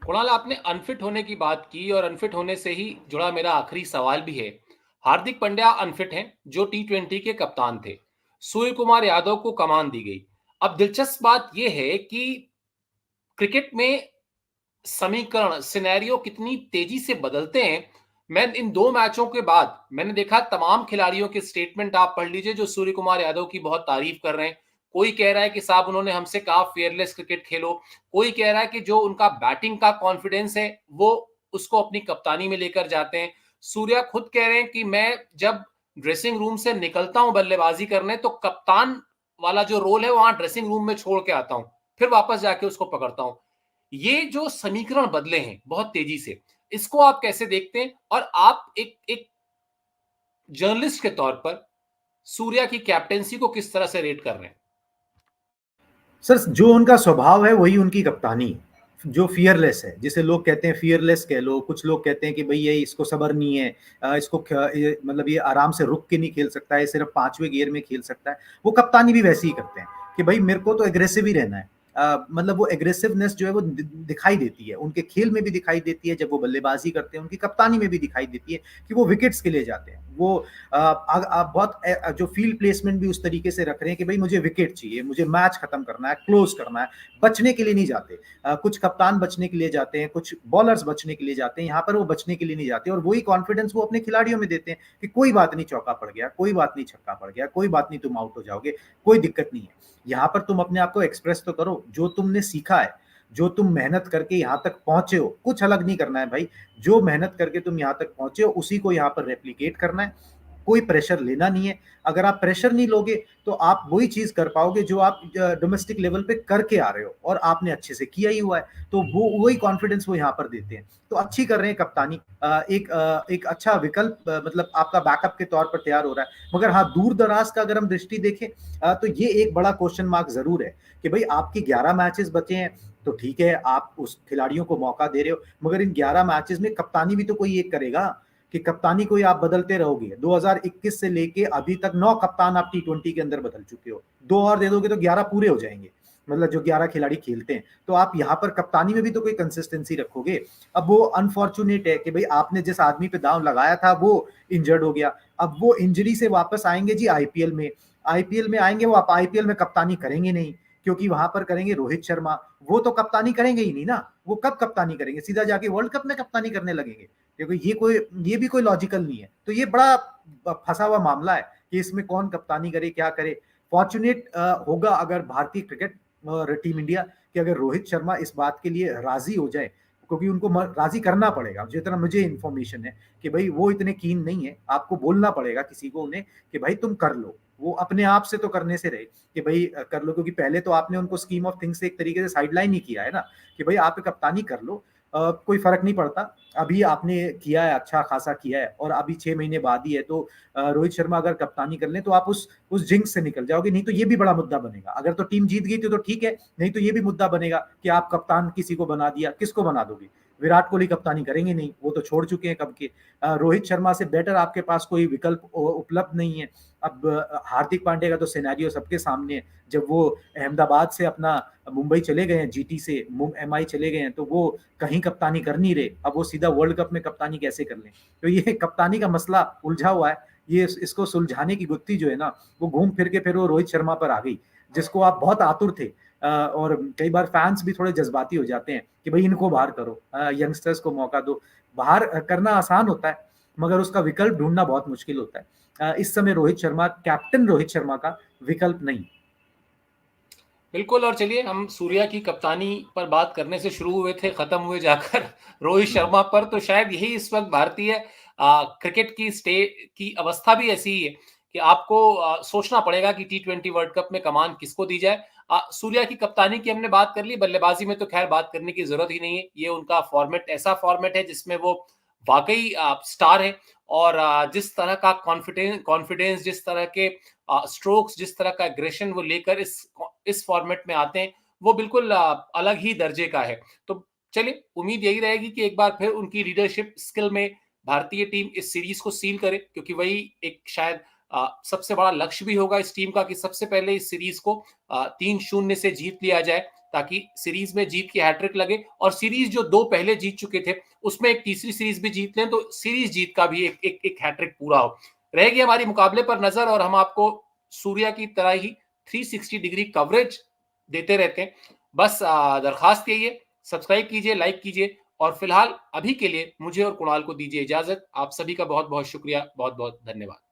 कुणाल, आपने अनफिट होने की बात की और अनफिट होने से ही जुड़ा मेरा आखिरी सवाल भी है। हार्दिक पांड्या अनफिट हैं, जो टी20 के कप्तान थे। सूर्य कुमार यादव को कमान दी गई। अब दिलचस्प बात यह है कि क्रिकेट में समीकरण सिनेरियो कितनी तेजी से बदलते हैं। मैं इन दो मैचों के बाद मैंने देखा तमाम खिलाड़ियों के स्टेटमेंट आप पढ़ लीजिए जो सूर्य कुमार यादव की बहुत तारीफ कर रहे हैं। कोई कह रहा है कि साहब उन्होंने हमसे कहा फेयरलेस क्रिकेट खेलो। कोई कह रहा है कि जो उनका बैटिंग का कॉन्फिडेंस है वो उसको अपनी कप्तानी में लेकर जाते हैं। सूर्या खुद कह रहे हैं कि मैं जब ड्रेसिंग रूम से निकलता हूं बल्लेबाजी करने तो कप्तान वाला जो रोल है वहां ड्रेसिंग रूम में छोड़ के आता हूं, फिर वापस जाके उसको पकड़ता हूं। ये जो समीकरण बदले हैं बहुत तेजी से, इसको आप कैसे देखते हैं? और आप एक एक जर्नलिस्ट के तौर पर सूर्या की कैप्टेंसी को किस तरह से रेट कर रहे हैं? सर, जो उनका स्वभाव है वही उनकी कप्तानी है। जो फियरलेस है, जिसे लोग कहते हैं फियरलेस कह लो, कुछ लोग कहते हैं कि भाई ये इसको सब्र नहीं है, मतलब ये आराम से रुक के नहीं खेल सकता है, सिर्फ पांचवें गियर में खेल सकता है। वो कप्तानी भी वैसे ही करते हैं कि भाई मेरे को तो एग्रेसिव ही रहना है। मतलब वो एग्रेसिवनेस जो है वो दिखाई देती है, उनके खेल में भी दिखाई देती है, जब वो बल्लेबाजी करते हैं उनकी कप्तानी में भी दिखाई देती है कि वो विकेट्स के लिए जाते हैं। वो बहुत जो फील्ड प्लेसमेंट भी उस तरीके से रख रहे हैं कि भाई मुझे विकेट चाहिए, मुझे मैच खत्म करना है, क्लोज करना है। बचने के लिए नहीं जाते। कुछ कप्तान बचने के लिए जाते हैं, कुछ बॉलर्स बचने के लिए जाते हैं, यहाँ पर वो बचने के लिए नहीं जाते। और वही कॉन्फिडेंस वो अपने खिलाड़ियों में देते हैं कि कोई बात नहीं, चौका पड़ गया, कोई बात नहीं, छक्का पड़ गया, कोई बात नहीं, तुम आउट हो जाओगे, कोई दिक्कत नहीं है। यहाँ पर तुम अपने आप को एक्सप्रेस तो करो, जो तुमने सीखा है, जो तुम मेहनत करके यहाँ तक पहुंचे हो। कुछ अलग नहीं करना है भाई, जो मेहनत करके तुम यहाँ तक पहुंचे हो उसी को यहाँ पर रेप्लिकेट करना है। कोई प्रेशर लेना नहीं है। अगर आप प्रेशर नहीं लोगे तो आप वही चीज कर पाओगे जो आप डोमेस्टिक लेवल पे करके आ रहे हो और आपने अच्छे से किया ही हुआ है। तो वो वही कॉन्फिडेंस वो यहाँ पर देते हैं। तो अच्छी कर रहे हैं कप्तानी। एक अच्छा विकल्प, मतलब आपका बैकअप के तौर पर तैयार हो रहा है। मगर हाँ, दूर दराज का अगर हम दृष्टि देखें तो ये एक बड़ा क्वेश्चन मार्क जरूर है कि भाई आपकी 11 मैचेस बचे हैं, तो ठीक है आप उस खिलाड़ियों को मौका दे रहे हो, मगर इन 11 मैचेस में कप्तानी भी तो कोई एक करेगा। कि कप्तानी कोई आप बदलते रहोगे। 2021 से लेके अभी तक 9 कप्तान आप टी20 के अंदर बदल चुके हो। 2 और दे दोगे तो 11 पूरे हो जाएंगे, मतलब जो 11 खिलाड़ी खेलते हैं। तो आप यहाँ पर कप्तानी में भी तो कोई कंसिस्टेंसी रखोगे। अब वो अनफॉर्चुनेट है कि भाई आपने जिस आदमी पे दांव लगाया था वो इंजर्ड हो गया। अब वो इंजरी से वापस आएंगे जी आईपीएल में। आईपीएल में आएंगे, वो आप आईपीएल में कप्तानी करेंगे नहीं, क्योंकि वहां पर करेंगे रोहित शर्मा। वो तो कप्तानी करेंगे ही नहीं ना। वो कब कप्तानी करेंगे? सीधा जाके वर्ल्ड कप में कप्तानी करने लगेंगे। क्योंकि ये भी कोई लॉजिकल नहीं है। तो ये बड़ा फंसा हुआ मामला है कि इसमें कौन कप्तानी करे, क्या करे। फॉर्चुनेट होगा अगर भारतीय क्रिकेट और टीम इंडिया कि अगर रोहित शर्मा इस बात के लिए राजी हो जाए, क्योंकि उनको राजी करना पड़ेगा। जितना मुझे इन्फॉर्मेशन है कि भाई वो इतने कीन नहीं है, आपको बोलना पड़ेगा किसी को उन्हें कि भाई तुम कर लो। वो अपने आप से तो करने से रहे कि भाई कर लो, क्योंकि पहले तो आपने उनको स्कीम ऑफ थिंग्स से एक तरीके से साइडलाइन ही किया है ना कि भाई आप कप्तानी कर लो, कोई फर्क नहीं पड़ता। अभी आपने किया है, अच्छा खासा किया है, और अभी 6 महीने बाद ही है। तो रोहित शर्मा अगर कप्तानी कर लें तो आप उस जिंक्स से निकल जाओगे। नहीं तो ये भी बड़ा मुद्दा बनेगा। अगर तो टीम जीत गई थी तो ठीक है, नहीं तो ये भी मुद्दा बनेगा कि आप कप्तान किसी को बना दिया, किसको बना दोगे? विराट कोहली कप्तानी करेंगे नहीं, वो तो छोड़ चुके हैं कब के। रोहित शर्मा से बेटर आपके पास कोई विकल्प उपलब्ध नहीं है। अब हार्दिक पांड्या का तो सिनेरियो सबके सामने है। जब वो अहमदाबाद से अपना मुंबई चले गए हैं, जीटी से एमआई चले गए हैं, तो वो कहीं कप्तानी कर नहीं रहे। अब वो सीधा वर्ल्ड कप में कप्तानी कैसे कर लें? तो ये कप्तानी का मसला उलझा हुआ है। ये इसको सुलझाने की गुत्थी जो है ना, वो घूम फिर के फिर वो रोहित शर्मा पर आ गई, जिसको आप बहुत आतुर थे। और कई बार फैंस भी थोड़े जज्बाती हो जाते हैं कि भाई इनको बाहर करो, यंगस्टर्स को मौका दो। बाहर करना आसान होता है, मगर उसका विकल्प ढूंढना बहुत मुश्किल होता है। इस समय रोहित शर्मा, कैप्टन रोहित शर्मा का विकल्प नहीं। बिल्कुल। और चलिए, हम सूर्या की कप्तानी पर बात करने से शुरू हुए थे, खत्म हुए जाकर रोहित शर्मा पर। तो शायद यही इस वक्त भारतीय क्रिकेट की की अवस्था भी ऐसी ही है कि आपको सोचना पड़ेगा कि टी20 वर्ल्ड कप में कमान किसको दी जाए। सूर्या की कप्तानी की हमने बात कर ली, बल्लेबाजी में तो खैर बात करने की जरूरत ही नहीं है। ये उनका फॉर्मेट ऐसा फॉर्मेट है जिसमें वो वाकई स्टार है। और जिस तरह का कॉन्फिडेंस, जिस तरह के स्ट्रोक्स, जिस तरह का एग्रेशन वो लेकर इस फॉर्मेट में आते हैं, वो बिल्कुल अलग ही दर्जे का है। तो चलिए, उम्मीद यही रहेगी कि एक बार फिर उनकी लीडरशिप स्किल में भारतीय टीम इस सीरीज को सील करे, क्योंकि वही एक शायद सबसे बड़ा लक्ष्य भी होगा इस टीम का कि सबसे पहले इस सीरीज को 3-0 से जीत लिया जाए, ताकि सीरीज में जीत की हैट्रिक लगे और सीरीज जो 2 पहले जीत चुके थे उसमें एक तीसरी सीरीज भी जीत लें तो सीरीज जीत का भी एक हैट्रिक पूरा हो। रहेगी हमारी मुकाबले पर नजर और हम आपको सूर्या की तरह ही 360 डिग्री कवरेज देते रहते हैं। बस दरखास्त यही है, सब्सक्राइब कीजिए, लाइक कीजिए और फिलहाल अभी के लिए मुझे और कुणाल को दीजिए इजाजत। आप सभी का बहुत बहुत शुक्रिया, बहुत बहुत धन्यवाद।